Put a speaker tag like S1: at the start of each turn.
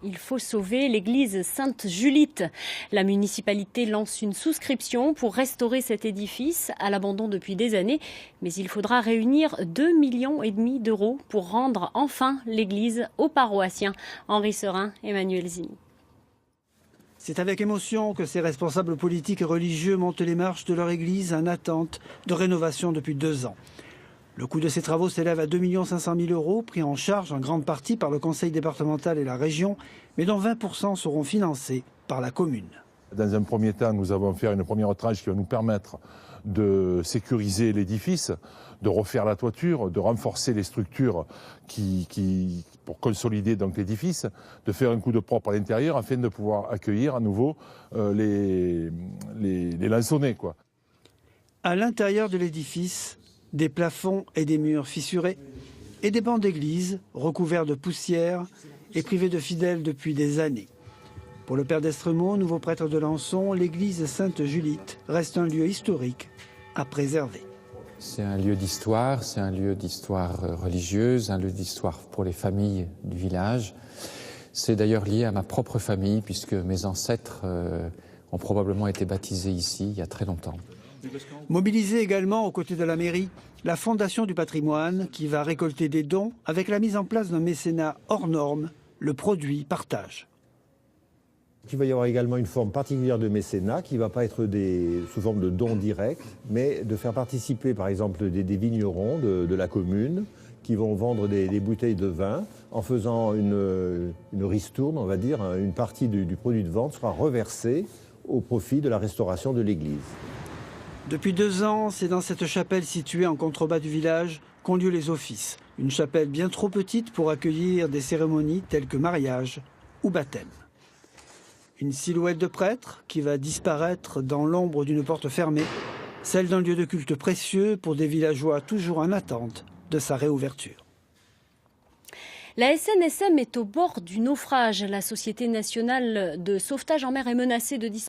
S1: Il faut sauver l'église Sainte-Julite. La municipalité lance une souscription pour restaurer cet édifice à l'abandon depuis des années. Mais il faudra réunir 2,5 millions d'euros pour rendre enfin l'église aux paroissiens. Henri Serin, Emmanuel Zini.
S2: C'est avec émotion que ces responsables politiques et religieux montent les marches de leur église en attente de rénovation depuis 2 ans. Le coût de ces travaux s'élève à 2 500 000 euros, pris en charge en grande partie par le conseil départemental et la région, mais dont 20% seront financés par la commune.
S3: Dans un premier temps, nous avons fait une première tranche qui va nous permettre de sécuriser l'édifice, de refaire la toiture, de renforcer les structures pour consolider donc l'édifice, de faire un coup de propre à l'intérieur afin de pouvoir accueillir à nouveau les lansonnets, quoi.
S2: À l'intérieur de l'édifice, des plafonds et des murs fissurés et des bancs d'église recouverts de poussière et privés de fidèles depuis des années. Pour le père d'Estremaux, nouveau prêtre de Lançon, l'église Sainte-Julite reste un lieu historique à préserver.
S4: C'est un lieu d'histoire, c'est un lieu d'histoire religieuse, un lieu d'histoire pour les familles du village. C'est d'ailleurs lié à ma propre famille puisque mes ancêtres ont probablement été baptisés ici il y a très longtemps.
S2: Mobilisée également aux côtés de la mairie, la Fondation du patrimoine qui va récolter des dons avec la mise en place d'un mécénat hors norme, le produit partage.
S5: Il va y avoir également une forme particulière de mécénat qui ne va pas être sous forme de dons directs, mais de faire participer par exemple des vignerons de la commune qui vont vendre des bouteilles de vin en faisant une ristourne, on va dire, une partie du produit de vente sera reversée au profit de la restauration de l'église.
S2: Depuis 2 ans, c'est dans cette chapelle située en contrebas du village qu'ont lieu les offices. Une chapelle bien trop petite pour accueillir des cérémonies telles que mariage ou baptême. Une silhouette de prêtre qui va disparaître dans l'ombre d'une porte fermée, celle d'un lieu de culte précieux pour des villageois toujours en attente de sa réouverture.
S1: La SNSM est au bord du naufrage. La Société nationale de sauvetage en mer est menacée de disparaître.